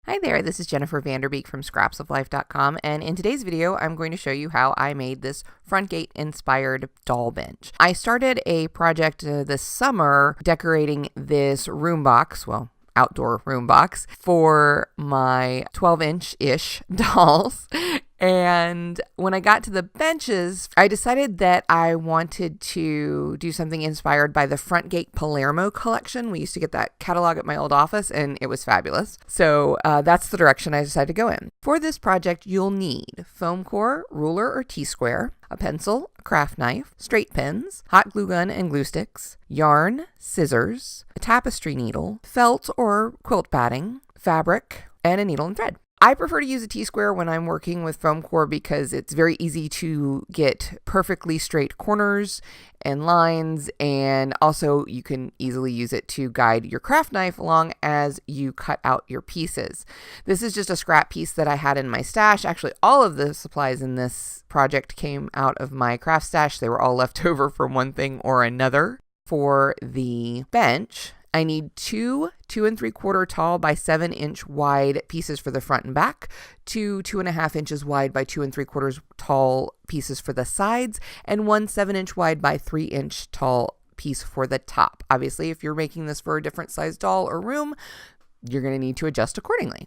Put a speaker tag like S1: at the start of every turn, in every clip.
S1: Hi there, this is Jennifer Vanderbeek from scrapsoflife.com, and in today's video I'm going to show you how I made this Frontgate-Inspired doll bench. I started a project this summer decorating this room box, outdoor room box, for my 12-inch-ish dolls. And when I got to the benches, I decided that I wanted to do something inspired by the Frontgate Palermo collection. We used to get that catalog at my old office, and it was fabulous. So that's the direction I decided to go in. For this project, you'll need foam core, ruler or T-square, a pencil, a craft knife, straight pins, hot glue gun and glue sticks, yarn, scissors, a tapestry needle, felt or quilt batting, fabric, and a needle and thread. I prefer to use a T-square when I'm working with foam core because it's very easy to get perfectly straight corners and lines, and also you can easily use it to guide your craft knife along as you cut out your pieces. This is just a scrap piece that I had in my stash. Actually, all of the supplies in this project came out of my craft stash. They were all left over from one thing or another. For the bench, I need two 2 3/4 tall by 7-inch wide pieces for the front and back, two 2.5 inches wide by 2 3/4 tall pieces for the sides, and one 7-inch wide by 3-inch tall piece for the top. Obviously, if you're making this for a different size doll or room, you're going to need to adjust accordingly.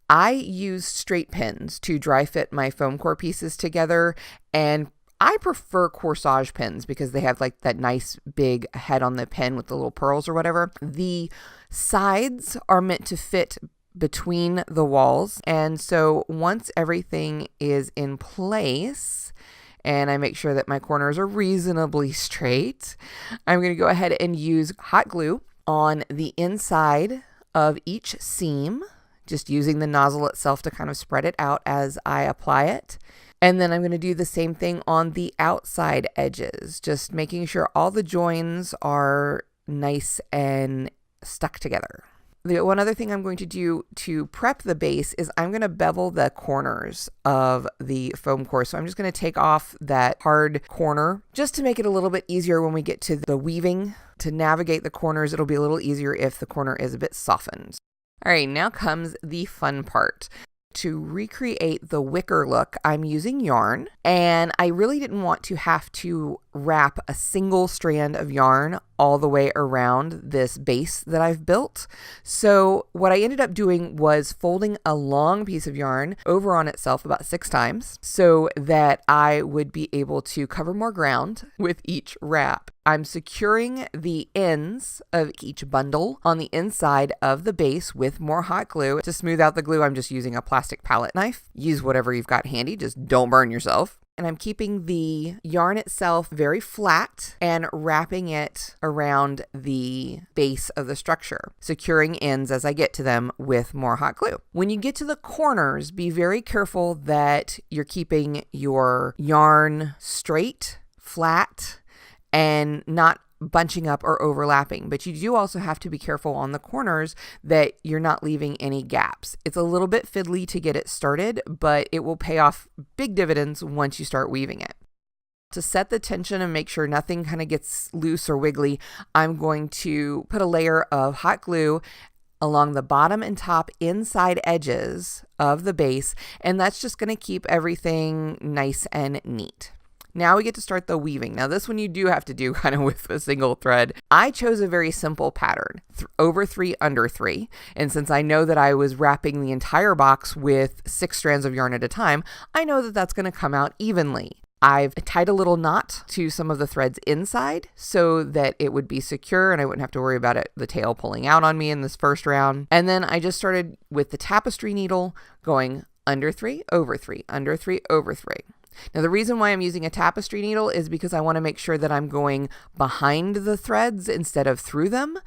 S1: I used straight pins to dry fit my foam core pieces together, and I prefer corsage pins because they have like that nice big head on the pin with the little pearls or whatever. The sides are meant to fit between the walls. And so once everything is in place and I make sure that my corners are reasonably straight, I'm going to go ahead and use hot glue on the inside of each seam, just using the nozzle itself to kind of spread it out as I apply it. And then I'm going to do the same thing on the outside edges, just making sure all the joins are nice and stuck together. The one other thing I'm going to do to prep the base is I'm going to bevel the corners of the foam core. So I'm just going to take off that hard corner just to make it a little bit easier when we get to the weaving. To navigate the corners, it'll be a little easier if the corner is a bit softened. All right, now comes the fun part. To recreate the wicker look, I'm using yarn, and I really didn't want to have to wrap a single strand of yarn all the way around this base that I've built. So what I ended up doing was folding a long piece of yarn over on itself about 6 times so that I would be able to cover more ground with each wrap. I'm securing the ends of each bundle on the inside of the base with more hot glue. To smooth out the glue, I'm just using a plastic palette knife. Use whatever you've got handy, just don't burn yourself. And I'm keeping the yarn itself very flat and wrapping it around the base of the structure, securing ends as I get to them with more hot glue. When you get to the corners, be very careful that you're keeping your yarn straight, flat, and not bunching up or overlapping. But you do also have to be careful on the corners that you're not leaving any gaps. It's a little bit fiddly to get it started, but it will pay off big dividends once you start weaving it. To set the tension and make sure nothing kind of gets loose or wiggly, I'm going to put a layer of hot glue along the bottom and top inside edges of the base, and that's just going to keep everything nice and neat. Now we get to start the weaving. Now this one you do have to do kind of with a single thread. I chose a very simple pattern, over 3, under 3. And since I know that I was wrapping the entire box with 6 strands of yarn at a time, I know that that's going to come out evenly. I've tied a little knot to some of the threads inside so that it would be secure and I wouldn't have to worry about the tail pulling out on me in this first round. And then I just started with the tapestry needle going under 3, over 3, under 3, over 3. Now, the reason why I'm using a tapestry needle is because I want to make sure that I'm going behind the threads instead of through them.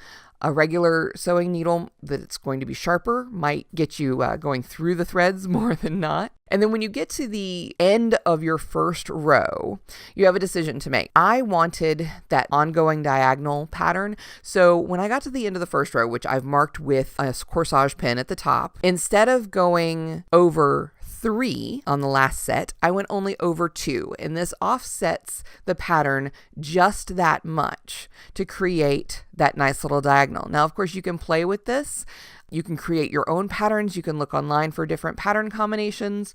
S1: A regular sewing needle that's going to be sharper might get you going through the threads more than not. And then when you get to the end of your first row, you have a decision to make. I wanted that ongoing diagonal pattern. So when I got to the end of the first row, which I've marked with a corsage pin at the top, instead of going over 3 on the last set, I went only over 2, and this offsets the pattern just that much to create that nice little diagonal. Now, of course, you can play with this. You can create your own patterns. You can look online for different pattern combinations.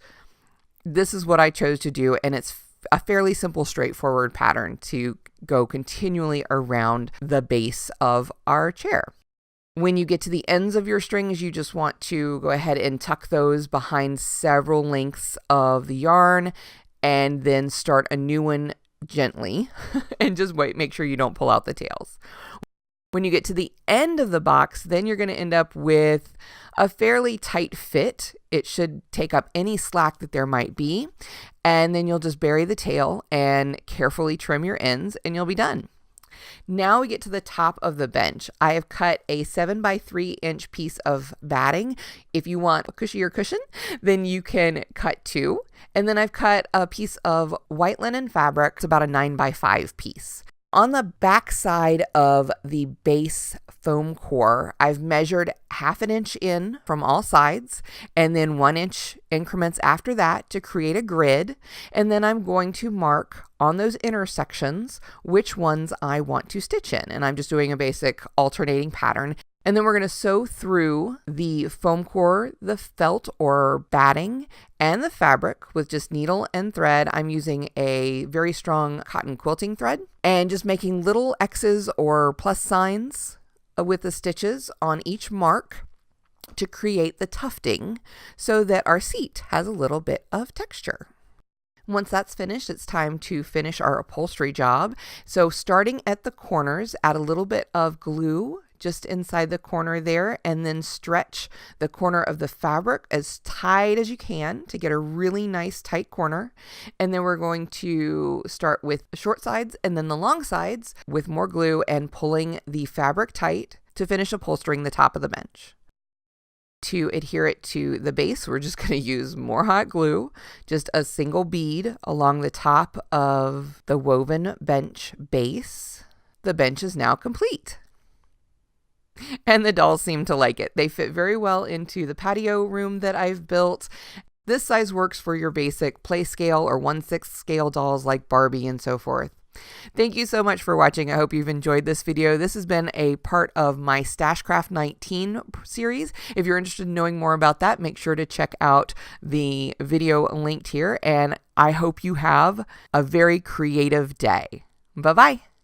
S1: This is what I chose to do, and it's a fairly simple, straightforward pattern to go continually around the base of our chair. When you get to the ends of your strings, you just want to go ahead and tuck those behind several lengths of the yarn and then start a new one gently and just make sure you don't pull out the tails. When you get to the end of the box, then you're going to end up with a fairly tight fit. It should take up any slack that there might be. And then you'll just bury the tail and carefully trim your ends and you'll be done. Now we get to the top of the bench. I have cut a 7x3" piece of batting. If you want a cushier cushion, then you can cut 2. And then I've cut a piece of white linen fabric. It's about a 9x5 piece. On the back side of the base foam core, I've measured 1/2 inch in from all sides and then 1 inch increments after that to create a grid. And then I'm going to mark on those intersections which ones I want to stitch in. And I'm just doing a basic alternating pattern. And then we're going to sew through the foam core, the felt or batting, and the fabric with just needle and thread. I'm using a very strong cotton quilting thread and just making little X's or plus signs with the stitches on each mark to create the tufting so that our seat has a little bit of texture. Once that's finished, it's time to finish our upholstery job. So starting at the corners, add a little bit of glue just inside the corner there, and then stretch the corner of the fabric as tight as you can to get a really nice tight corner. And then we're going to start with the short sides and then the long sides with more glue and pulling the fabric tight to finish upholstering the top of the bench. To adhere it to the base, we're just going to use more hot glue, just a single bead along the top of the woven bench base. The bench is now complete. And the dolls seem to like it. They fit very well into the patio room that I've built. This size works for your basic play scale or 1/6 scale dolls like Barbie and so forth. Thank you so much for watching. I hope you've enjoyed this video. This has been a part of my Stashcraft 19 series. If you're interested in knowing more about that, make sure to check out the video linked here. And I hope you have a very creative day. Bye-bye.